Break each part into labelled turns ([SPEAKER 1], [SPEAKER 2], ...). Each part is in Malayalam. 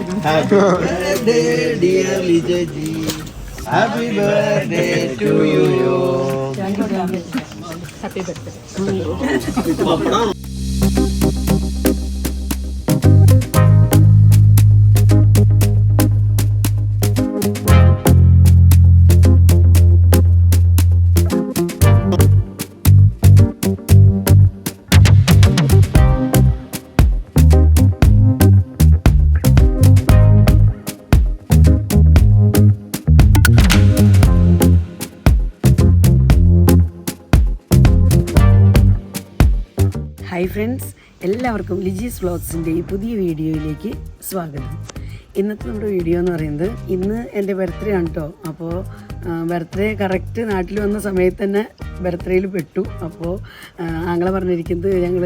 [SPEAKER 1] Happy birthday, dear Lijaji. Happy birthday to you.
[SPEAKER 2] Happy birthday.
[SPEAKER 3] Hi friends, എല്ലാവർക്കും ലിജീസ് വ്ളോഗ്സിൻ്റെ ഈ പുതിയ വീഡിയോയിലേക്ക് സ്വാഗതം. ഇന്നത്തെ നമ്മുടെ വീഡിയോ എന്ന് പറയുന്നത് ഇന്ന് എൻ്റെ ബർത്ത്ഡേ ആണ് കേട്ടോ. അപ്പോൾ ബർത്ത്ഡേ കറക്റ്റ് നാട്ടിൽ വന്ന സമയത്ത് തന്നെ ബർത്ത്ഡേയിൽ പെട്ടു. അപ്പോൾ ആങ്ങളെ പറഞ്ഞിരിക്കുന്നത് ഞങ്ങൾ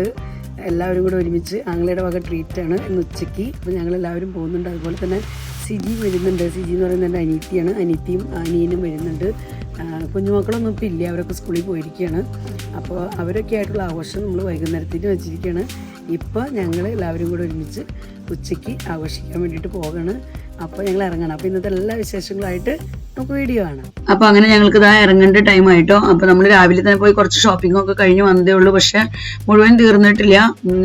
[SPEAKER 3] എല്ലാവരും കൂടെ ഒരുമിച്ച് ആങ്ങളയുടെ വക ട്രീറ്റാണ് ഇന്ന് ഉച്ചയ്ക്ക്. അപ്പോൾ ഞങ്ങളെല്ലാവരും പോകുന്നുണ്ട്. അതുപോലെ തന്നെ സിജി വരുന്നുണ്ട്. സിജി എന്ന് പറയുന്നത് എൻ്റെ അനിയത്തിയാണ്. അനിയത്തിയും അനിയനും വരുന്നുണ്ട്. കുഞ്ഞുമക്കളൊന്നും ഇപ്പം ഇല്ല, അവരൊക്കെ സ്കൂളിൽ പോയിരിക്കുകയാണ്. അപ്പോൾ അവരൊക്കെ ആയിട്ടുള്ള ആഘോഷം നമ്മൾ വൈകുന്നേരത്തിന് വെച്ചിരിക്കുകയാണ്. ഇപ്പോൾ ഞങ്ങൾ എല്ലാവരും കൂടെ ഒരുമിച്ച് ഉച്ചയ്ക്ക് ആഘോഷിക്കാൻ വേണ്ടിയിട്ട് പോവുകയാണ്. അപ്പോൾ ഞങ്ങൾ ഇറങ്ങണം. അപ്പോൾ ഇന്നത്തെ എല്ലാ വിശേഷങ്ങളായിട്ട് നമുക്ക് വീഡിയോ കാണാം. അപ്പോൾ അങ്ങനെ ഞങ്ങൾക്ക് ഇതാ ഇറങ്ങേണ്ട ടൈം ആയിട്ടോ. അപ്പോൾ നമ്മൾ രാവിലെ തന്നെ പോയി കുറച്ച് ഷോപ്പിംഗ് ഒക്കെ കഴിഞ്ഞ് വന്നതേ ഉള്ളൂ. പക്ഷേ മുഴുവൻ തീർന്നിട്ടില്ല.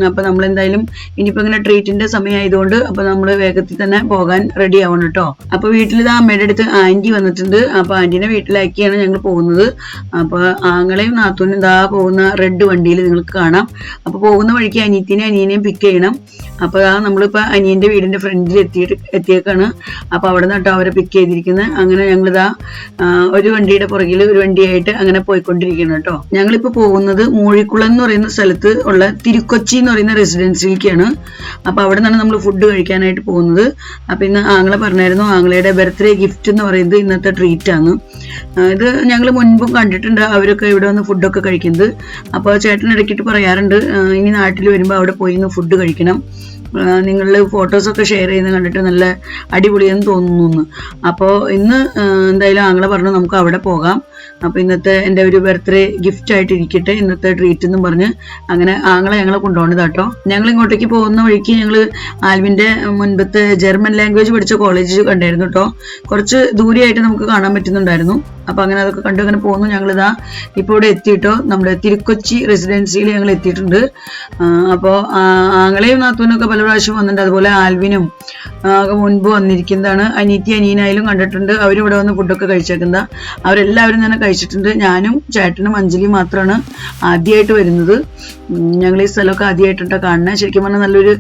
[SPEAKER 3] അപ്പോൾ നമ്മൾ എന്തായാലും ഇനിയിപ്പോൾ ഇങ്ങനെ ട്രീറ്റിൻ്റെ സമയമായതുകൊണ്ട് അപ്പോൾ നമ്മൾ വേഗത്തിൽ തന്നെ പോകാൻ റെഡി ആവണം കേട്ടോ. അപ്പോൾ വീട്ടിൽ ഇതാ അമ്മയുടെ അടുത്ത് ആൻറ്റി വന്നിട്ടുണ്ട്. അപ്പോൾ ആൻറ്റീനെ വീട്ടിലാക്കിയാണ് ഞങ്ങൾ പോകുന്നത്. അപ്പോൾ ആങ്ങളെയും നാത്തൂനും ഇതാ പോകുന്ന റെഡ് വണ്ടിയിൽ നിങ്ങൾക്ക് കാണാം. അപ്പോൾ പോകുന്ന വഴിക്ക് അനിയനെയും പിക്ക് ചെയ്യണം. അപ്പോൾ നമ്മളിപ്പോൾ അനിയൻ്റെ വീടിൻ്റെ ഫ്രണ്ടിൽ എത്തിയേക്കാണ്. അപ്പോൾ അവിടെ നിന്ന് കേട്ടോ അവരെ പിക്ക് ചെയ്തിരിക്കുന്നത്. അങ്ങനെ ഞങ്ങളിതാ ഒരു വണ്ടിയുടെ പുറകിൽ ഒരു വണ്ടിയായിട്ട് അങ്ങനെ പോയിക്കൊണ്ടിരിക്കണം കേട്ടോ. ഞങ്ങളിപ്പോൾ പോകുന്നത് മൂഴിക്കുളം എന്ന് പറയുന്ന സ്ഥലത്ത് ഉള്ള തിരുക്കൊച്ചി എന്ന് പറയുന്ന റെസിഡൻസിയിലേക്കാണ്. അപ്പോൾ അവിടെ നിന്നാണ് നമ്മൾ ഫുഡ് കഴിക്കാനായിട്ട് പോകുന്നത്. അപ്പോൾ ഇന്ന് ആങ്ങളെ പറഞ്ഞായിരുന്നു ആങ്ങളയുടെ ബർത്ത്ഡേ ഗിഫ്റ്റ് എന്ന് പറയുന്നത് ഇന്നത്തെ ട്രീറ്റാണ്. ഇത് ഞങ്ങൾ മുൻപും കണ്ടിട്ടുണ്ട് അവരൊക്കെ ഇവിടെ വന്ന് ഫുഡൊക്കെ കഴിക്കുന്നത്. അപ്പോൾ ചേട്ടൻ ഇടയ്ക്കിട്ട് പറയാറുണ്ട് ഇനി നാട്ടിൽ വരുമ്പോൾ അവിടെ പോയി ഇന്ന് ഫുഡ് കഴിക്കണം, നിങ്ങളുടെ ഫോട്ടോസൊക്കെ ഷെയർ ചെയ്യുന്നത് കണ്ടിട്ട് നല്ല അടിപൊളിയെന്ന് തോന്നുന്നു. അപ്പോൾ ഇന്ന് എന്തായാലും ആങ്ങളെ പറഞ്ഞു നമുക്ക് അവിടെ പോകാം. അപ്പോൾ ഇന്നത്തെ എൻ്റെ ഒരു ബർത്ത്ഡേ ഗിഫ്റ്റ് ആയിട്ട് ഇരിക്കട്ടെ ഇന്നത്തെ ട്രീറ്റ് എന്നും പറഞ്ഞ് അങ്ങനെ ആങ്ങളെ ഞങ്ങളെ കൊണ്ടുപോകണത് കേട്ടോ. ഞങ്ങൾ ഇങ്ങോട്ടേക്ക് പോകുന്ന വഴിക്ക് ഞങ്ങൾ ആൽവിൻ്റെ മുൻപത്തെ ജർമ്മൻ ലാംഗ്വേജ് പഠിച്ച കോളേജ് കണ്ടായിരുന്നു കേട്ടോ. കുറച്ച് ദൂരെയായിട്ട് നമുക്ക് കാണാൻ പറ്റുന്നുണ്ടായിരുന്നു. അപ്പോൾ അങ്ങനെ അതൊക്കെ കണ്ടു അങ്ങനെ പോകുന്നു. ഞങ്ങളിതാ ഇപ്പോൾ ഇവിടെ എത്തിയിട്ടോ. നമ്മുടെ തിരുക്കൊച്ചി റെസിഡൻസിയിൽ ഞങ്ങൾ എത്തിയിട്ടുണ്ട്. അപ്പോൾ ആങ്ങളെയും നാത്തൂനൊക്കെ പല പ്രാവശ്യം വന്നിട്ടുണ്ട്. അതുപോലെ ആൽവിനും മുൻപ് വന്നിരിക്കുന്നതാണ്. അനിയനായാലും കണ്ടിട്ടുണ്ട്. അവരിവിടെ വന്ന് ഫുഡൊക്കെ കഴിച്ചേക്കുന്നത്. അവരെല്ലാവരും തന്നെ കഴിച്ചിട്ടുണ്ട്. ഞാനും ചേട്ടനും അഞ്ജലിയും മാത്രമാണ് ആദ്യമായിട്ട് വരുന്നത്. ഞങ്ങൾ ഈ സ്ഥലമൊക്കെ ആദ്യമായിട്ടാണ് കാണുന്നത്. ശരിക്കും പറഞ്ഞാൽ നല്ലൊരു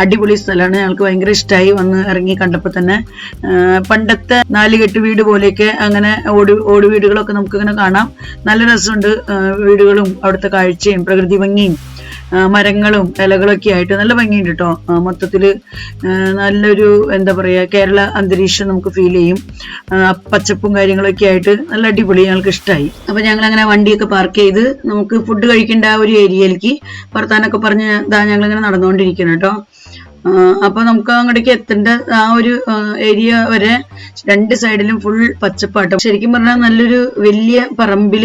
[SPEAKER 3] അടിപൊളി സ്ഥലമാണ്. ഞങ്ങൾക്ക് ഭയങ്കര ഇഷ്ടമായി വന്ന് ഇറങ്ങി കണ്ടപ്പോൾ തന്നെ. പണ്ടത്തെ നാലുകെട്ട് വീട് പോലെയൊക്കെ അങ്ങനെ ഓട് വീടുകളൊക്കെ നമുക്കിങ്ങനെ കാണാം. നല്ല രസമുണ്ട് വീടുകളും അവിടുത്തെ കാഴ്ചയും പ്രകൃതി ഭംഗിയും മരങ്ങളും ഇലകളൊക്കെ ആയിട്ട് നല്ല ഭംഗിയുണ്ട് കേട്ടോ. മൊത്തത്തിൽ നല്ലൊരു എന്താ പറയുക കേരള അന്തരീക്ഷം നമുക്ക് ഫീൽ ചെയ്യും. പച്ചപ്പും കാര്യങ്ങളൊക്കെ ആയിട്ട് നല്ല അടിപൊളി, ഞങ്ങൾക്ക് ഇഷ്ടമായി. അപ്പോൾ ഞങ്ങൾ അങ്ങനെ വണ്ടിയൊക്കെ പാർക്ക് ചെയ്ത് നമുക്ക് ഫുഡ് കഴിക്കേണ്ട ആ ഒരു ഏരിയയിലേക്ക് വർത്താനൊക്കെ പറഞ്ഞ് ഞങ്ങളിങ്ങനെ നടന്നുകൊണ്ടിരിക്കണം കേട്ടോ. അപ്പോൾ നമുക്ക് അങ്ങോട്ടേക്ക് എത്തേണ്ട ആ ഒരു ഏരിയ വരെ രണ്ട് സൈഡിലും ഫുൾ പച്ചപ്പാട്ടം. ശരിക്കും പറഞ്ഞാൽ നല്ലൊരു വലിയ പറമ്പിൽ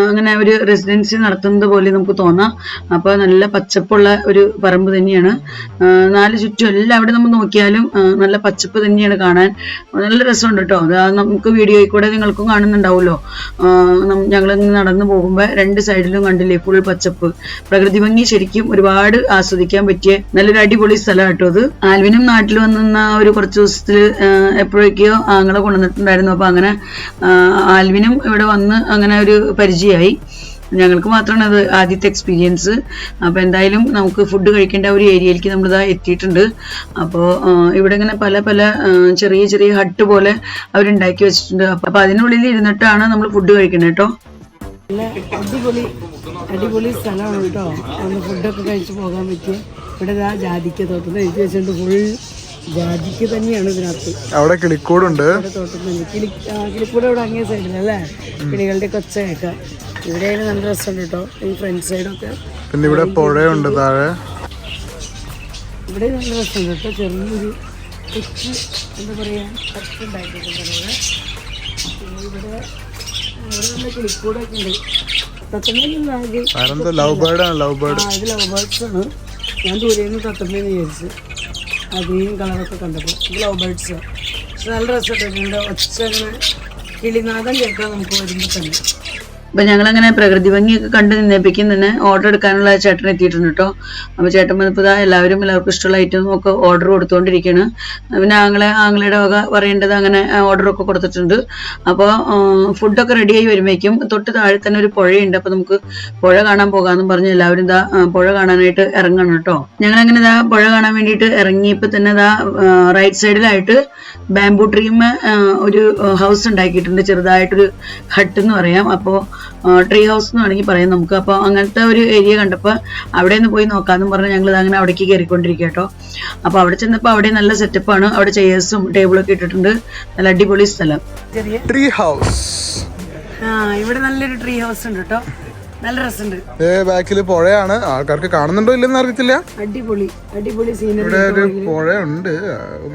[SPEAKER 3] അങ്ങനെ ഒരു റെസിഡൻസി നടത്തുന്നത് പോലെ നമുക്ക് തോന്നാം. അപ്പോൾ നല്ല പച്ചപ്പുള്ള ഒരു പറമ്പ് തന്നെയാണ്. നാല് ചുറ്റും എല്ലാം അവിടെ നമ്മൾ നോക്കിയാലും നല്ല പച്ചപ്പ് തന്നെയാണ് കാണാൻ. നല്ല രസമുണ്ട് കേട്ടോ. നമുക്ക് വീഡിയോയിൽ കൂടെ നിങ്ങൾക്കും കാണുന്നുണ്ടാവുമല്ലോ. ഞങ്ങളിങ്ങനെ നടന്നു പോകുമ്പോൾ രണ്ട് സൈഡിലും കണ്ടില്ലേ ഫുൾ പച്ചപ്പ്. പ്രകൃതി ഭംഗി ശരിക്കും ഒരുപാട് ആസ്വദിക്കാൻ പറ്റിയ നല്ലൊരു അടിപൊളി സ്ഥലം കേട്ടോ അത്. ആൽവിനും നാട്ടിൽ വന്ന ഒരു കുറച്ച് ദിവസത്തിൽ എപ്പോഴൊക്കെയോ ആങ്ങളെ കൊണ്ടുവന്നിട്ടുണ്ടായിരുന്നു. അപ്പോൾ അങ്ങനെ ആൽവിനും ഇവിടെ വന്ന് അങ്ങനെ ഒരു പരിചയമായി. ഞങ്ങൾക്ക് മാത്രമാണ് അത് ആദ്യത്തെ എക്സ്പീരിയൻസ്. അപ്പോൾ എന്തായാലും നമുക്ക് ഫുഡ് കഴിക്കേണ്ട ഒരു ഏരിയയിലേക്ക് നമ്മളിതാ എത്തിയിട്ടുണ്ട്. അപ്പോൾ ഇവിടെ ഇങ്ങനെ പല പല ചെറിയ ചെറിയ ഹട്ട് പോലെ അവരുണ്ടാക്കി വെച്ചിട്ടുണ്ട്. അപ്പോൾ അതിനുള്ളിൽ ഇരുന്നിട്ടാണ് നമ്മൾ ഫുഡ് കഴിക്കുന്നത് കേട്ടോ.
[SPEAKER 4] നല്ല അടിപൊളി സ്ഥലമാണ് കേട്ടോ. ഒന്ന് ഫുഡൊക്കെ കഴിച്ച് പോകാൻ പറ്റിയ. ഇവിടെ ജാതിക്ക തോട്ടം എഴുതി വെച്ചിട്ടുണ്ട്. ഫുൾ ജാതിക്ക തന്നെയാണ് ഇതിനകത്ത്.
[SPEAKER 1] അവിടെ കിളിക്കൂടുണ്ട്.
[SPEAKER 4] തോട്ടം തന്നെ കിളിക്കൂട് ഇവിടെ അങ്ങേ സൈഡിലല്ലേ കിളികളുടെ കൊച്ച കേൾക്കാം. ഇവിടെ നല്ല രസമുണ്ട് കേട്ടോ. ഈ ഫ്രണ്ട് സൈഡൊക്കെ.
[SPEAKER 1] പിന്നെ ഇവിടെ പുഴയുണ്ട് താഴെ.
[SPEAKER 4] ഇവിടെ നല്ല രസമുണ്ട് കേട്ടോ. ചെറിയൊരു കൊച്ചു എന്താ പറയുക ഉണ്ടാക്കിയിട്ടുണ്ട്. പിന്നെ ഇവിടെ നല്ല കിളിക്കൂടൊക്കെ ഉണ്ട്.
[SPEAKER 1] ലവ് ബേർഡ്സ് ആണ്.
[SPEAKER 4] ഞാൻ ദൂരെ നിന്ന് തത്തമ്മേന്ന് വിചാരിച്ചു. ആ ഗ്രീൻ കളറൊക്കെ കണ്ടപ്പോൾ ലവ് ബേർഡ്സ്. പക്ഷെ നല്ല രസമായിട്ടുണ്ട്. ഒച്ച അങ്ങനെ കിളിനാദം കേൾക്കാം നമുക്ക് വരുമ്പോൾ തന്നെ.
[SPEAKER 3] അപ്പം ഞങ്ങളങ്ങനെ പ്രകൃതി ഭംഗിയൊക്കെ കണ്ട് നിന്നേപ്പിക്കും തന്നെ ഓർഡർ എടുക്കാനുള്ള ചേട്ടൻ എത്തിയിട്ടുണ്ട് കേട്ടോ. അപ്പോൾ ചേട്ടൻ വന്നപ്പോൾ എല്ലാവർക്കും ഇഷ്ടമുള്ള ഐറ്റം ഒക്കെ ഓർഡർ കൊടുത്തുകൊണ്ടിരിക്കുകയാണ്. പിന്നെ ആങ്ങളയുടെ വക പറയേണ്ടത് അങ്ങനെ ഓർഡറൊക്കെ കൊടുത്തിട്ടുണ്ട്. അപ്പോൾ ഫുഡൊക്കെ റെഡിയായി വരുമ്പോഴേക്കും തൊട്ട് താഴെ തന്നെ ഒരു പുഴയുണ്ട്. അപ്പോൾ നമുക്ക് പുഴ കാണാൻ പോകാമെന്നും പറഞ്ഞ് എല്ലാവരും ഇതാ പുഴ കാണാനായിട്ട് ഇറങ്ങണം കേട്ടോ. ഞങ്ങളങ്ങനെ ഇതാ പുഴ കാണാൻ വേണ്ടിയിട്ട് ഇറങ്ങിയപ്പോൾ തന്നെ ഇതാ റൈറ്റ് സൈഡിലായിട്ട് ബാംബൂ ട്രീമ് ഒരു ഹൗസ് ഉണ്ടാക്കിയിട്ടുണ്ട്, ചെറുതായിട്ടൊരു ഹട്ട് എന്ന് പറയാം. അപ്പോൾ ട്രീ ഹൗസ് എന്ന് വേണമെങ്കിൽ പറയാം നമുക്ക്. അപ്പോൾ അങ്ങനത്തെ ഒരു ഏരിയ കണ്ടപ്പോൾ അവിടെ നിന്ന് പോയി നോക്കാമെന്നും പറഞ്ഞ് ഞങ്ങൾ അങ്ങനെ അവിടേക്ക് കയറിക്കൊണ്ടിരിക്കുക കേട്ടോ. അപ്പോൾ അവിടെ ചെന്നപ്പോൾ അവിടെ നല്ല സെറ്റപ്പാണ്. അവിടെ ചെയേഴ്സും ടേബിളൊക്കെ ഇട്ടിട്ടുണ്ട്. നല്ല അടിപൊളി സ്ഥലം.
[SPEAKER 4] ചെറിയ
[SPEAKER 1] ട്രീ ഹൗസ്.
[SPEAKER 4] ഇവിടെ നല്ലൊരു ട്രീ ഹൗസ് ഉണ്ട് കേട്ടോ. നല്ല രസമുണ്ട്.
[SPEAKER 1] ബാക്കിൽ പുഴയാണ്. ആൾക്കാർക്ക് കാണുന്നുണ്ടോ ഇല്ലെന്ന് അറിയത്തില്ല.
[SPEAKER 4] അടിപൊളി അടിപൊളി സീനറി.
[SPEAKER 1] ഇവിടെ ഒരു പുഴയുണ്ട്,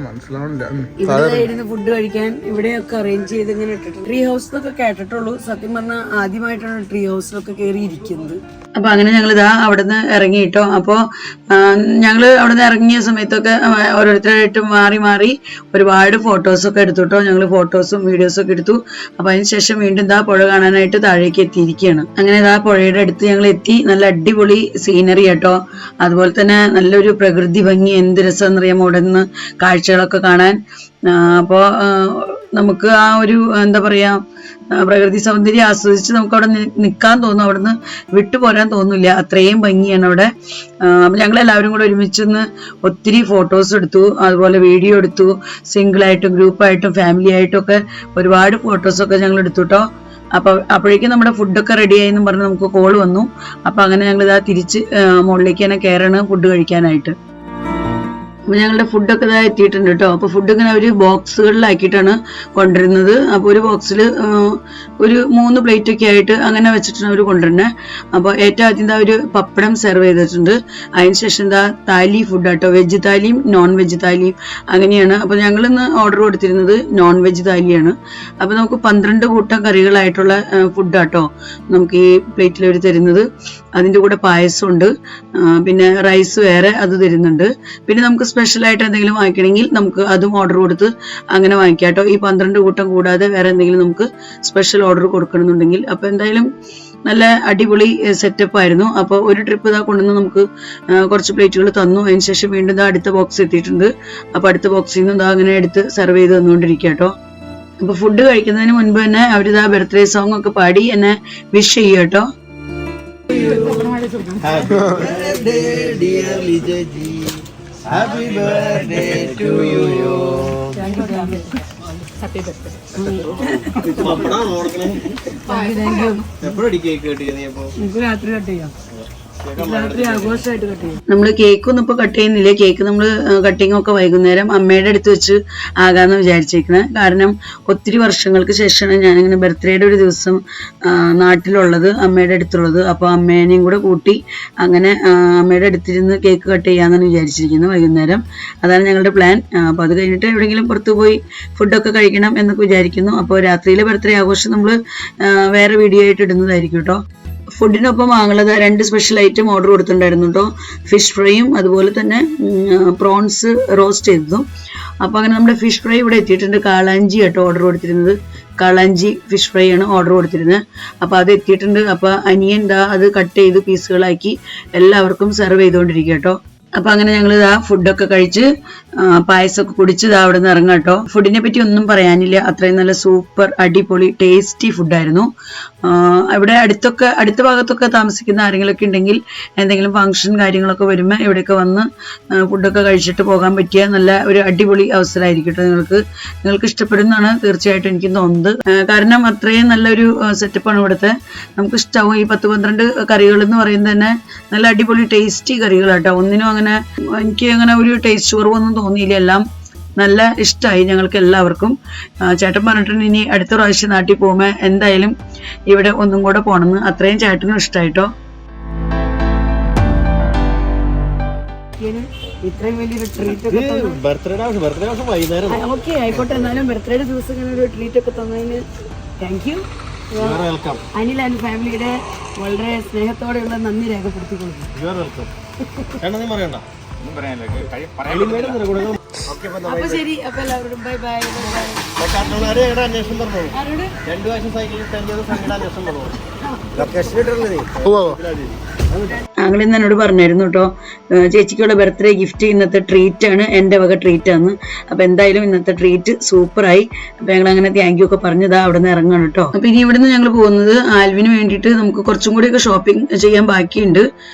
[SPEAKER 1] മനസ്സിലാവണില്ല.
[SPEAKER 4] ഇവിടെ ഫുഡ് കഴിക്കാൻ ഇവിടെയൊക്കെ അറേഞ്ച് ചെയ്ത് ഇങ്ങനെ ഇട്ടിട്ടുണ്ട്. ട്രീ ഹൗസ് എന്നൊക്കെ കേട്ടിട്ടുള്ളൂ. സത്യം പറഞ്ഞാൽ ആദ്യമായിട്ടാണ് ട്രീ ഹൗസിലൊക്കെ കയറി ഇരിക്കുന്നത്.
[SPEAKER 3] അപ്പൊ അങ്ങനെ ഞങ്ങളിതാ അവിടെ നിന്ന് ഇറങ്ങിയിട്ടോ. അപ്പോൾ ഞങ്ങൾ അവിടെ നിന്ന് ഇറങ്ങിയ സമയത്തൊക്കെ ഓരോരുത്തരായിട്ട് മാറി മാറി ഒരുപാട് ഫോട്ടോസൊക്കെ എടുത്തുട്ടോ. ഞങ്ങൾ ഫോട്ടോസും വീഡിയോസൊക്കെ എടുത്തു. അപ്പൊ അതിനുശേഷം വീണ്ടും ഇതാ പുഴ കാണാനായിട്ട് താഴേക്ക് എത്തിയിരിക്കുകയാണ്. അങ്ങനെ ഇതാ പുഴയുടെ അടുത്ത് ഞങ്ങൾ എത്തി. നല്ല അടിപൊളി സീനറി കേട്ടോ. അതുപോലെ തന്നെ നല്ലൊരു പ്രകൃതി ഭംഗി. എന്ത് രസമെന്നറിയാമോ അവിടെ നിന്ന് കാഴ്ചകളൊക്കെ കാണാൻ. അപ്പോൾ നമുക്ക് ആ ഒരു എന്താ പറയാ പ്രകൃതി സൗന്ദര്യം ആസ്വദിച്ച് നമുക്ക് അവിടെ നിൽക്കാൻ തോന്നും. അവിടുന്ന് വിട്ടുപോരാൻ തോന്നില്ല, അത്രയും ഭംഗിയാണ് അവിടെ. അപ്പം ഞങ്ങൾ എല്ലാവരും കൂടെ ഒരുമിച്ചൊന്ന് ഒത്തിരി ഫോട്ടോസ് എടുത്തു, അതുപോലെ വീഡിയോ എടുത്തു. സിംഗിളായിട്ടും ഗ്രൂപ്പായിട്ടും ഫാമിലി ആയിട്ടും ഒക്കെ ഒരുപാട് ഫോട്ടോസൊക്കെ ഞങ്ങൾ എടുത്തു കേട്ടോ. അപ്പോഴേക്കും നമ്മുടെ ഫുഡൊക്കെ റെഡി ആയെന്നും പറഞ്ഞ് നമുക്ക് കോൾ വന്നു. അപ്പം അങ്ങനെ ഞങ്ങൾ ഇതാ തിരിച്ച് മുകളിലേക്ക് തന്നെ കയറാണ് ഫുഡ് കഴിക്കാനായിട്ട്. അപ്പോൾ ഞങ്ങളുടെ ഫുഡൊക്കെ ഇതാ എത്തിയിട്ടുണ്ട് കേട്ടോ. അപ്പോൾ ഫുഡ് ഇങ്ങനെ ഒരു ബോക്സുകളിലാക്കിയിട്ടാണ് കൊണ്ടുവരുന്നത്. അപ്പോൾ ഒരു ബോക്സിൽ ഒരു 3 പ്ലേറ്റൊക്കെ ആയിട്ട് അങ്ങനെ വെച്ചിട്ടാണ് അവർ കൊണ്ടുവരുന്നത്. അപ്പോൾ ഏറ്റവും ആദ്യം എന്താ ഒരു പപ്പടം സെർവ് ചെയ്തിട്ടുണ്ട്. അതിനുശേഷം എന്താ താലി ഫുഡ് കേട്ടോ. വെജ് താലിയും നോൺ വെജ് താലിയും അങ്ങനെയാണ്. അപ്പോൾ ഞങ്ങളിന്ന് ഓർഡർ കൊടുത്തിരുന്നത് നോൺ വെജ് താലിയാണ്. അപ്പോൾ നമുക്ക് 12 കൂട്ടം കറികളായിട്ടുള്ള ഫുഡ് കേട്ടോ നമുക്ക് ഈ പ്ലേറ്റിൽ അവർ തരുന്നത്. അതിൻ്റെ കൂടെ പായസമുണ്ട്, പിന്നെ റൈസ് വേറെ അത് തരുന്നുണ്ട്. പിന്നെ നമുക്ക് സ്പെഷ്യലായിട്ട് എന്തെങ്കിലും വാങ്ങിക്കണമെങ്കിൽ നമുക്ക് അതും ഓർഡർ കൊടുത്ത് അങ്ങനെ വാങ്ങിക്കാം കേട്ടോ. ഈ 12 കൂട്ടം കൂടാതെ വേറെ എന്തെങ്കിലും നമുക്ക് സ്പെഷ്യൽ ഓർഡർ കൊടുക്കണമെന്നുണ്ടെങ്കിൽ. അപ്പോൾ എന്തായാലും നല്ല അടിപൊളി സെറ്റപ്പ് ആയിരുന്നു. അപ്പോൾ ഒരു ട്രിപ്പ് ഇതാ കൊണ്ടുവന്ന് നമുക്ക് കുറച്ച് പ്ലേറ്റുകൾ തന്നു. അതിനുശേഷം വീണ്ടും ഇതാ അടുത്ത ബോക്സ് എത്തിയിട്ടുണ്ട്. അപ്പോൾ അടുത്ത ബോക്സിൽ നിന്ന് ഇതാ അങ്ങനെ എടുത്ത് സെർവ് ചെയ്ത് തന്നുകൊണ്ടിരിക്കുക കേട്ടോ. അപ്പോൾ ഫുഡ് കഴിക്കുന്നതിന് മുൻപ് തന്നെ അവരിതാ ബർത്ത്ഡേ സോങ് ഒക്കെ പാടി എന്നെ വിഷ് ചെയ്യും കേട്ടോ.
[SPEAKER 2] Happy birthday dear Lijaji, happy birthday to you. എപ്പോഴും കേക്ക് കട്ട് ചെയ്യുന്നപ്പോ
[SPEAKER 4] രാത്രി കട്ട് ചെയ്യാം. രാത്രി ആഘോഷമായിട്ട് കട്ട് ചെയ്യാം.
[SPEAKER 3] നമ്മൾ കേക്കൊന്നും ഇപ്പൊ കട്ട് ചെയ്യുന്നില്ല. കേക്ക് നമ്മൾ കട്ടിങ് ഒക്കെ വൈകുന്നേരം അമ്മയുടെ അടുത്ത് വെച്ച് ആകാന്ന് വിചാരിച്ചേക്കണേ. കാരണം ഒത്തിരി വർഷങ്ങൾക്ക് ശേഷമാണ് ഞാനിങ്ങനെ ബർത്ത്ഡേയുടെ ഒരു ദിവസം നാട്ടിലുള്ളത്, അമ്മയുടെ അടുത്തുള്ളത്. അപ്പോൾ അമ്മേനെയും കൂടെ കൂട്ടി അങ്ങനെ അമ്മയുടെ അടുത്തിരുന്ന് കേക്ക് കട്ട് ചെയ്യാന്നാണ് വിചാരിച്ചിരിക്കുന്നത് വൈകുന്നേരം. അതാണ് ഞങ്ങളുടെ പ്ലാൻ. അപ്പോൾ അത് കഴിഞ്ഞിട്ട് എവിടെയെങ്കിലും പുറത്തു പോയി ഫുഡൊക്കെ കഴിക്കണം എന്നൊക്കെ വിചാരിക്കുന്നു. അപ്പോൾ രാത്രിയിലെ ബർത്ത്ഡേ ആഘോഷം നമ്മൾ വേറെ വീഡിയോ ആയിട്ട് ഇടുന്നതായിരിക്കും കേട്ടോ. ഫുഡിനൊപ്പം വാങ്ങുന്നത് 2 സ്പെഷ്യൽ ഐറ്റം ഓർഡർ കൊടുത്തിട്ടുണ്ടായിരുന്നു കേട്ടോ. ഫിഷ് ഫ്രൈയും അതുപോലെ തന്നെ പ്രോൺസ് റോസ്റ്റ് ചെയ്തതും. അപ്പോൾ അങ്ങനെ നമ്മുടെ ഫിഷ് ഫ്രൈ ഇവിടെ എത്തിയിട്ടുണ്ട്. കാളാഞ്ചി കേട്ടോ ഓർഡർ കൊടുത്തിരുന്നത്. കാളാഞ്ചി ഫിഷ് ഫ്രൈ ആണ് ഓർഡർ കൊടുത്തിരുന്നത്. അപ്പോൾ അത് എത്തിയിട്ടുണ്ട്. അപ്പോൾ അനിയൻ ദാ അത് കട്ട് ചെയ്ത് പീസുകളാക്കി എല്ലാവർക്കും സെർവ് ചെയ്തുകൊണ്ടിരിക്കുക കേട്ടോ. അപ്പോൾ അങ്ങനെ ഞങ്ങൾ ഇതാ ഫുഡൊക്കെ കഴിച്ച് പായസമൊക്കെ കുടിച്ച് ഇതാ അവിടെ നിന്ന് ഇറങ്ങാം കേട്ടോ. ഫുഡിനെ പറ്റി ഒന്നും പറയാനില്ല, അത്രയും നല്ല സൂപ്പർ അടിപൊളി ടേസ്റ്റി ഫുഡായിരുന്നു. ഇവിടെ അടുത്ത ഭാഗത്തൊക്കെ താമസിക്കുന്ന ആരെങ്കിലുമൊക്കെ ഉണ്ടെങ്കിൽ എന്തെങ്കിലും ഫംഗ്ഷൻ കാര്യങ്ങളൊക്കെ വരുമ്പോൾ ഇവിടെയൊക്കെ വന്ന് ഫുഡൊക്കെ കഴിച്ചിട്ട് പോകാൻ പറ്റിയ നല്ല ഒരു അടിപൊളി അവസരമായിരിക്കും കേട്ടോ. നിങ്ങൾക്ക് ഇഷ്ടപ്പെടുന്നതാണ് തീർച്ചയായിട്ടും എനിക്ക് തോന്നുന്നത്. കാരണം അത്രയും നല്ലൊരു സെറ്റപ്പാണ് ഇവിടുത്തെ. നമുക്ക് ഇഷ്ടമാവും. ഈ 10-12 കറികൾ എന്ന് പറയുന്നത് തന്നെ നല്ല അടിപൊളി ടേസ്റ്റി കറികളാട്ടോ. ഒന്നിനും അങ്ങനെ എനിക്ക് അങ്ങനെ ഒരു ടേസ്റ്റ് കുറവൊന്നും തോന്നിയില്ല. എല്ലാം നല്ല ഇഷ്ടമായി ഞങ്ങൾക്ക് എല്ലാവർക്കും. ചേട്ടൻ പറഞ്ഞിട്ടുണ്ട് ഇനി അടുത്ത പ്രാവശ്യം നാട്ടിൽ പോകുമ്പോൾ എന്തായാലും ഇവിടെ ഒന്നും കൂടെ പോകണമെന്ന്. അത്രയും ചേട്ടനും ഇഷ്ടമായിട്ടോ.
[SPEAKER 4] ഇത്രയും വലിയൊരു ട്രീറ്റ് ഒക്കെ
[SPEAKER 2] ബർത്ത്ഡേ വൈകുന്നേരം
[SPEAKER 4] ഓക്കെ ആയിക്കോട്ടെ. എന്നാലും ബർത്ത്ഡേയുടെ ദിവസം ഇങ്ങനെ ഒരു ട്രീറ്റ് ഒക്കെ തന്നതിന് താങ്ക് യു. അനിൽ ആൻഡ് ഫാമിലിയുടെ വളരെ സ്നേഹത്തോടെയുള്ള നന്ദി രേഖപ്പെടുത്തിക്കൊള്ളുന്നു. അപ്പൊ ശരി, അപ്പൊ എല്ലാവരോടും ബൈ ബൈ.
[SPEAKER 2] അന്വേഷണം പറഞ്ഞോളൂ. 2 പ്രാവശ്യം സൈക്കിളിൽ തന്നെ സംഘടന അന്വേഷണം പറഞ്ഞോളൂ. ലൊക്കേഷൻ ഇട്ടുള്ളത്
[SPEAKER 3] ആങ്ങളിന്ന് എന്നോട് പറഞ്ഞായിരുന്നു കേട്ടോ, ചേച്ചിക്കുള്ള ബർത്ത്ഡേ ഗിഫ്റ്റ് ഇന്നത്തെ ട്രീറ്റ് ആണ്, എൻ്റെ വക ട്രീറ്റ് ആണ്. അപ്പോൾ എന്തായാലും ഇന്നത്തെ ട്രീറ്റ് സൂപ്പറായി. അപ്പോൾ ഞങ്ങൾ അങ്ങനെ താങ്ക് യു ഒക്കെ പറഞ്ഞതാ അവിടെ നിന്ന് ഇറങ്ങണം കേട്ടോ. അപ്പോൾ ഇനി ഇവിടുന്ന് ഞങ്ങൾ പോകുന്നത് ആൽവിന് വേണ്ടിയിട്ട് നമുക്ക് കുറച്ചും കൂടിയൊക്കെ ഷോപ്പിംഗ് ചെയ്യാൻ ബാക്കിയുണ്ട്.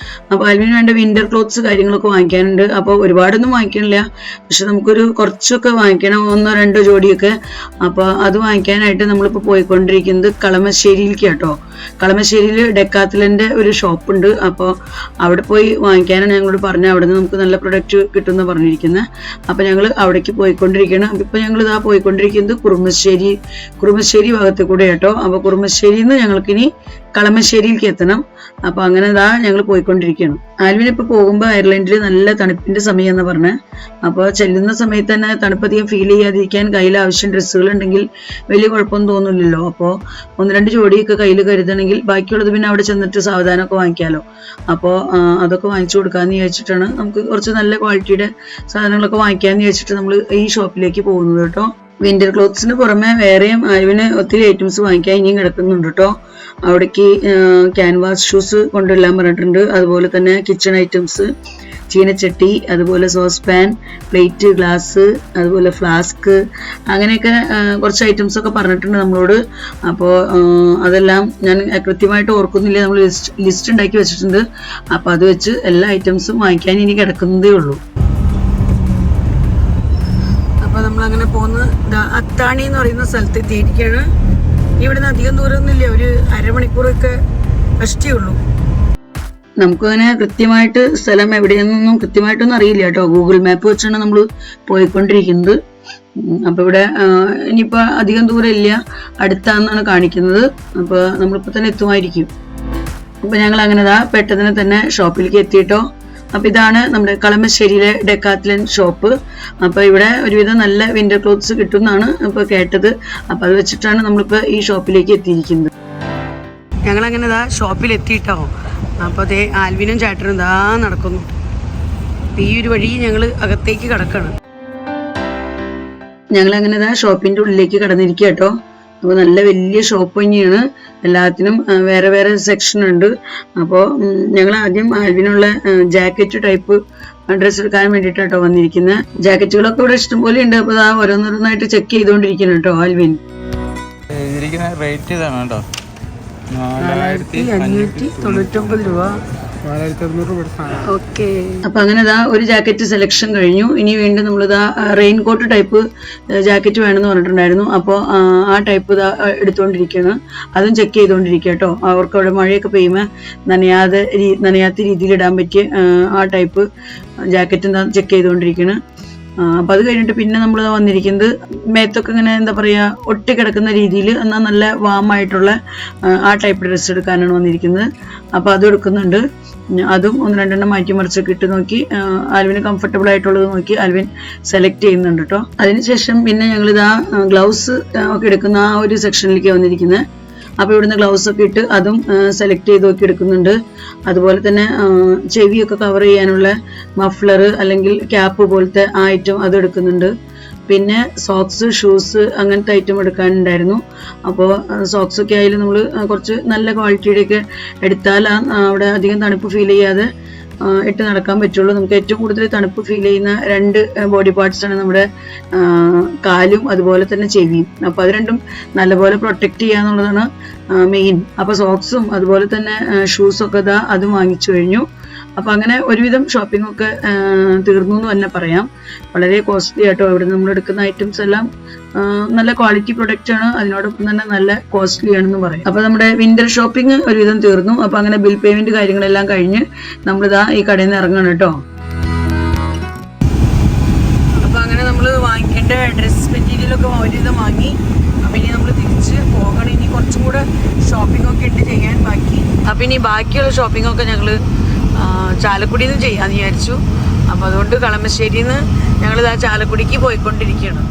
[SPEAKER 3] അപ്പോൾ ആൽവിന് വേണ്ട വിന്റർ ക്ലോത്ത്സ് കാര്യങ്ങളൊക്കെ വാങ്ങിക്കാനുണ്ട്. അപ്പോൾ ഒരുപാടൊന്നും വാങ്ങിക്കണില്ല, പക്ഷെ നമുക്കൊരു കുറച്ചൊക്കെ വാങ്ങിക്കണം, 1-2 ജോഡിയൊക്കെ. അപ്പോൾ അത് വാങ്ങിക്കാനായിട്ട് നമ്മളിപ്പോൾ പോയിക്കൊണ്ടിരിക്കുന്നത് കളമശ്ശേരിയിലേക്ക് കേട്ടോ. കളമശ്ശേരിയിൽ ഡെക്കാത്തലൻ്റെ ഒരു ഷോപ്പുണ്ട്. അപ്പോൾ അവിടെ പോയി വാങ്ങിക്കാനാണ് ഞങ്ങളോട് പറഞ്ഞത്. അവിടെ നിന്ന് നമുക്ക് നല്ല പ്രൊഡക്റ്റ് കിട്ടുമെന്ന് പറഞ്ഞിരിക്കുന്നത്. അപ്പോൾ ഞങ്ങൾ അവിടേക്ക് പോയിക്കൊണ്ടിരിക്കുകയാണ്. അപ്പോൾ ഇപ്പോൾ ഞങ്ങൾ ഇതാ പോയിക്കൊണ്ടിരിക്കുന്നത് കുറുമശ്ശേരി ഭാഗത്ത് കൂടെ കേട്ടോ. അപ്പോൾ കുറുമശ്ശേരിയിൽ നിന്ന് ഞങ്ങൾക്കിനി കളമശ്ശേരിയിലേക്ക് എത്തണം. അപ്പോൾ അങ്ങനെ ഇതാ ഞങ്ങൾ പോയിക്കൊണ്ടിരിക്കുകയാണ്. ആൽവിന് ഇപ്പോൾ പോകുമ്പോൾ അയർലൻഡിൽ നല്ല തണുപ്പിൻ്റെ സമയം എന്ന് പറഞ്ഞത്. അപ്പോൾ ചെല്ലുന്ന സമയത്ത് തന്നെ തണുപ്പധികം ഫീൽ ചെയ്യാതിരിക്കാൻ കയ്യിൽ ആവശ്യം ഡ്രസ്സുകൾ ഉണ്ടെങ്കിൽ വലിയ കുഴപ്പമൊന്നും തോന്നില്ലല്ലോ. അപ്പോൾ 1-2 ജോഡിയൊക്കെ കയ്യിൽ കരുതണമെങ്കിൽ ബാക്കിയുള്ളത് പിന്നെ അവിടെ ചെന്നിട്ട് സാവധാനമൊക്കെ വാങ്ങിക്കാമല്ലോ. അപ്പോൾ അതൊക്കെ വാങ്ങിച്ചു കൊടുക്കാമെന്ന് വിചാരിച്ചിട്ടാണ്, നമുക്ക് കുറച്ച് നല്ല ക്വാളിറ്റിയുടെ സാധനങ്ങളൊക്കെ വാങ്ങിക്കാമെന്ന് വിചാരിച്ചിട്ട് നമ്മൾ ഈ ഷോപ്പിലേക്ക് പോകുന്നത് കേട്ടോ. വിന്റർ ക്ലോത്ത്സിന് പുറമെ വേറെയും ആൽവിന് ഒത്തിരി ഐറ്റംസ് വാങ്ങിക്കാൻ ഇനിയും കിടക്കുന്നുണ്ട് കേട്ടോ. അവിടേക്ക് ക്യാൻവാസ് ഷൂസ് കൊണ്ടുവരാൻ പറഞ്ഞിട്ടുണ്ട്. അതുപോലെ തന്നെ കിച്ചൺ ഐറ്റംസ്, ചീനച്ചട്ടി, അതുപോലെ സോസ് പാൻ, പ്ലേറ്റ്, ഗ്ലാസ്, അതുപോലെ ഫ്ലാസ്ക്, അങ്ങനെയൊക്കെ കുറച്ച് ഐറ്റംസ് ഒക്കെ പറഞ്ഞിട്ടുണ്ട് നമ്മളോട്. അപ്പോൾ അതെല്ലാം ഞാൻ കൃത്യമായിട്ട് ഓർക്കുന്നില്ല, നമ്മൾ ലിസ്റ്റ് ഉണ്ടാക്കി വെച്ചിട്ടുണ്ട്. അപ്പോൾ അത് വെച്ച് എല്ലാ ഐറ്റംസും വാങ്ങിക്കാൻ ഇനി കിടക്കുന്നതേ ഉള്ളൂ. അപ്പോൾ നമ്മളങ്ങനെ പോകുന്ന അത്താണി എന്ന് പറയുന്ന സ്ഥലത്ത് എത്തിയിരിക്കുകയാണ്. ഇവിടുന്ന് അധികം ദൂരമൊന്നുമില്ല, ഒരു അരമണിക്കൂറൊക്കെ കഷ്ടേ ഉള്ളൂ. നമുക്കങ്ങനെ കൃത്യമായിട്ട് സ്ഥലം എവിടെയെന്നൊന്നും കൃത്യമായിട്ടൊന്നും അറിയില്ല കേട്ടോ. ഗൂഗിൾ മാപ്പ് വെച്ചാണ് നമ്മൾ പോയിക്കൊണ്ടിരിക്കുന്നത്. അപ്പോൾ ഇവിടെ ഇനിയിപ്പോൾ അധികം ദൂരം ഇല്ല, അടുത്താണെന്നാണ് കാണിക്കുന്നത്. അപ്പോൾ നമ്മളിപ്പോൾ തന്നെ എത്തുമായിരിക്കും. അപ്പോൾ ഞങ്ങൾ അങ്ങനെ പെട്ടെന്ന് തന്നെ ഷോപ്പിലേക്ക് എത്തിയിട്ടോ. അപ്പോൾ ഇതാണ് നമ്മുടെ കളമശ്ശേരിയിലെ ഡെക്കാത്തലൻ ഷോപ്പ്. അപ്പോൾ ഇവിടെ ഒരുവിധം നല്ല വിന്റർ ക്ലോത്ത്സ് കിട്ടുമെന്നാണ് ഇപ്പോൾ കേട്ടത്. അപ്പോൾ അത് വെച്ചിട്ടാണ് നമ്മളിപ്പോൾ ഈ ഷോപ്പിലേക്ക് എത്തിയിരിക്കുന്നത്. ഞങ്ങളങ്ങനെ ഷോപ്പിൽ എത്തിയിട്ടോ. അപ്പോൾ അതേ ആൽവിനും ചേട്ടനും നടക്കുന്നു. ഈ ഒരു വഴി ഞങ്ങൾ അകത്തേക്ക് കിടക്കണം. ഞങ്ങളങ്ങനെ ഷോപ്പിൻ്റെ ഉള്ളിലേക്ക് കടന്നിരിക്കുക കേട്ടോ. അപ്പോൾ നല്ല വലിയ ഷോപ്പ് തന്നെയാണ്, എല്ലാത്തിനും വേറെ വേറെ സെക്ഷൻ ഉണ്ട്. അപ്പോൾ ഞങ്ങൾ ആദ്യം ആൽവിനുള്ള ജാക്കറ്റ് ടൈപ്പ് ഡ്രസ്സ് എടുക്കാൻ വേണ്ടിയിട്ടോ വന്നിരിക്കുന്നത്. ജാക്കറ്റുകളൊക്കെ ഇവിടെ ഇഷ്ടംപോലെ ഉണ്ട്. അപ്പോൾ ഓരോന്നോരോന്നായിട്ട് ചെക്ക് ചെയ്തുകൊണ്ടിരിക്കുന്നു കേട്ടോ ആൽവിൻ.
[SPEAKER 1] റേറ്റ് ഇതാണ് കേട്ടോ,
[SPEAKER 3] 4599 രൂപ.
[SPEAKER 1] 4600 രൂപ.
[SPEAKER 3] ഓക്കെ. അപ്പൊ അങ്ങനെ ഒരു ജാക്കറ്റ് സെലക്ഷൻ കഴിഞ്ഞു. ഇനി വീണ്ടും നമ്മളിതാ റെയിൻ കോട്ട് ടൈപ്പ് ജാക്കറ്റ് വേണമെന്ന് പറഞ്ഞിട്ടുണ്ടായിരുന്നു. അപ്പോൾ ആ ടൈപ്പ് എടുത്തുകൊണ്ടിരിക്കുകയാണ്. അതും ചെക്ക് ചെയ്തുകൊണ്ടിരിക്കുക കേട്ടോ. അവർക്ക് അവിടെ മഴയൊക്കെ പെയ്യുമ്പോൾ നനയാത്ത രീതിയിൽ ഇടാൻ പറ്റിയ ആ ടൈപ്പ് ജാക്കറ്റ് ചെക്ക് ചെയ്തുകൊണ്ടിരിക്കുകയാണ്. അപ്പം അത് കഴിഞ്ഞിട്ട് പിന്നെ നമ്മൾ വന്നിരിക്കുന്നത് മേത്തൊക്കെ ഇങ്ങനെ എന്താ പറയുക ഒട്ടിക്കിടക്കുന്ന രീതിയിൽ എന്നാൽ നല്ല വാമായിട്ടുള്ള ആ ടൈപ്പ് ഡ്രസ്സ് എടുക്കാനാണ് വന്നിരിക്കുന്നത്. അപ്പോൾ അതും എടുക്കുന്നുണ്ട്. അതും 1-2 മാറ്റി മറിച്ചൊക്കെ ഇട്ട് നോക്കി ആൽവിന് കംഫർട്ടബിൾ ആയിട്ടുള്ളത് നോക്കി ആൽവിൻ സെലക്ട് ചെയ്യുന്നുണ്ട് കേട്ടോ. അതിനുശേഷം പിന്നെ ഞങ്ങളിതാ ഗ്ലൗസ് ഒക്കെ എടുക്കുന്ന ആ ഒരു സെക്ഷനിലേക്ക് വന്നിരിക്കുന്നത്. അപ്പോൾ ഇവിടുന്ന് ഗ്ലൗസ് ഒക്കെ ഇട്ട് അതും സെലക്ട് ചെയ്ത് നോക്കി എടുക്കുന്നുണ്ട്. അതുപോലെ തന്നെ ചെവിയൊക്കെ കവർ ചെയ്യാനുള്ള മഫ്ലർ അല്ലെങ്കിൽ ക്യാപ്പ് പോലത്തെ ആ ഐറ്റം അത് എടുക്കുന്നുണ്ട്. പിന്നെ സോക്സ്, ഷൂസ് അങ്ങനത്തെ ഐറ്റം എടുക്കാനുണ്ടായിരുന്നു. അപ്പോൾ സോക്സൊക്കെ ആയാലും നമ്മൾ കുറച്ച് നല്ല ക്വാളിറ്റിയുടെയൊക്കെ എടുത്താൽ അവിടെ അധികം തണുപ്പ് ഫീൽ ചെയ്യാതെ ഇട്ട് നടക്കാൻ പറ്റുള്ളൂ. നമുക്ക് ഏറ്റവും കൂടുതൽ തണുപ്പ് ഫീൽ ചെയ്യുന്ന 2 ബോഡി പാർട്സാണ് നമ്മുടെ കാലും അതുപോലെ തന്നെ ചെവിയും. അപ്പോൾ അത് രണ്ടും നല്ലപോലെ പ്രൊട്ടക്റ്റ് ചെയ്യുക എന്നുള്ളതാണ് മെയിൻ. അപ്പോൾ സോക്സും അതുപോലെ തന്നെ ഷൂസൊക്കെ അതും വാങ്ങിച്ചു കഴിഞ്ഞു. അപ്പോൾ അങ്ങനെ ഒരുവിധം ഷോപ്പിംഗ് ഒക്കെ തീർന്നു എന്ന് തന്നെ പറയാം. വളരെ കോസ്റ്റ്ലി ആയിട്ടോ ഇവിടെ നമ്മൾ എടുക്കുന്ന ഐറ്റംസ് എല്ലാം നല്ല ക്വാളിറ്റി പ്രൊഡക്റ്റ് ആണ്, അതിനോടൊപ്പം തന്നെ നല്ല കോസ്റ്റ്ലി ആണെന്ന് പറയും. അപ്പോൾ നമ്മുടെ വിന്റർ ഷോപ്പിംഗ് ഒരുവിധം തീർന്നു. അപ്പോൾ അങ്ങനെ ബിൽ പേയ്മെന്റ് കാര്യങ്ങളെല്ലാം കഴിഞ്ഞ് നമ്മളിതാ ഈ കടയിൽ നിന്ന് ഇറങ്ങണം കേട്ടോ. അപ്പോൾ അങ്ങനെ നമ്മൾ വാങ്ങിക്കേണ്ട ഡ്രസ് മെറ്റീരിയലൊക്കെ ഒരുവിധം വാങ്ങി. അപ്പോൾ ഇനി നമ്മൾ തിരിച്ച് പോകണം. ഇനി കുറച്ചും കൂടെ ഷോപ്പിംഗ് ഒക്കെ ഉണ്ട് ചെയ്യാൻ ബാക്കി. അപ്പോൾ ഇനി ബാക്കിയുള്ള ഷോപ്പിംഗ് ഒക്കെ ഞങ്ങൾ ചാലക്കുടിയിൽ നിന്ന് ചെയ്യാമെന്ന് വിചാരിച്ചു. അപ്പോൾ അതുകൊണ്ട് കളമശ്ശേരിയിൽ നിന്ന് ഞങ്ങളിതാ ചാലക്കുടിക്ക് പോയിക്കൊണ്ടിരിക്കുകയാണ്.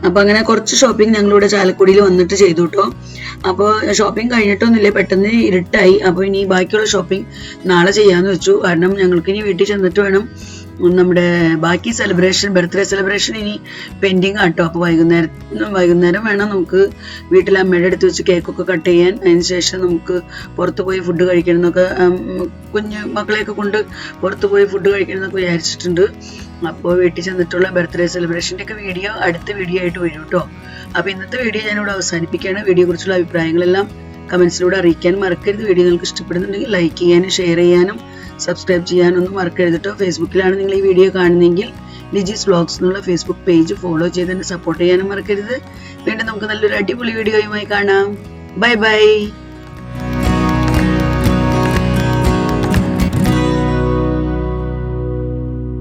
[SPEAKER 3] അപ്പോൾ അങ്ങനെ കുറച്ച് ഷോപ്പിംഗ് ഞങ്ങളിവിടെ ചാലക്കുടിയിൽ വന്നിട്ട് ചെയ്തു കേട്ടോ. അപ്പോൾ ഷോപ്പിംഗ് കഴിഞ്ഞിട്ടൊന്നുമില്ല, പെട്ടെന്ന് ഇരുട്ടായി. അപ്പോൾ ഇനി ബാക്കിയുള്ള ഷോപ്പിംഗ് നാളെ ചെയ്യാമെന്ന് വെച്ചു. കാരണം ഞങ്ങൾക്ക് ഇനി വീട്ടിൽ ചെന്നിട്ട് വേണം നമ്മുടെ ബാക്കി സെലിബ്രേഷൻ, ബർത്ത്ഡേ സെലിബ്രേഷൻ ഇനി പെൻഡിങ് ആട്ടോ. അപ്പോൾ വൈകുന്നേരം വേണം നമുക്ക് വീട്ടിൽ അമ്മയുടെ അടുത്ത് വെച്ച് കേക്കൊക്കെ കട്ട് ചെയ്യാൻ. അതിന് ശേഷം നമുക്ക് പുറത്ത് പോയി ഫുഡ് കഴിക്കണം എന്നൊക്കെ, കുഞ്ഞു മക്കളെയൊക്കെ കൊണ്ട് പുറത്ത് പോയി ഫുഡ് കഴിക്കണം എന്നൊക്കെ വിചാരിച്ചിട്ടുണ്ട്. അപ്പോൾ വീട്ടിൽ ചെന്നിട്ടുള്ള ബർത്ത്ഡേ സെലിബ്രേഷൻ്റെ ഒക്കെ വീഡിയോ അടുത്ത വീഡിയോ ആയിട്ട് വരും കേട്ടോ. അപ്പോൾ ഇന്നത്തെ വീഡിയോ ഞാനിവിടെ അവസാനിപ്പിക്കുകയാണ്. വീഡിയോയെക്കുറിച്ചുള്ള അഭിപ്രായങ്ങളെല്ലാം കമൻസിലൂടെ അറിയിക്കാൻ മറക്കരുത്. വീഡിയോ നിങ്ങൾക്ക് ഇഷ്ടപ്പെടുന്നുണ്ടെങ്കിൽ ലൈക്ക് ചെയ്യാനും ഷെയർ ചെയ്യാനും സബ്സ്ക്രൈബ് ചെയ്യാനൊന്നും മറക്കരുത് കേട്ടോ. ഫേസ്ബുക്കിലാണ് നിങ്ങൾ ഈ വീഡിയോ കാണുന്നതെങ്കിൽ ലിജീസ് വ്ലോഗ്സ് എന്നുള്ള ഫേസ്ബുക്ക് പേജ് ഫോളോ ചെയ്ത് തന്നെ സപ്പോർട്ട് ചെയ്യാനും മറക്കരുത്. വീണ്ടും നമുക്ക് നല്ലൊരു അടിപൊളി വീഡിയോയുമായി കാണാം. Bye bye.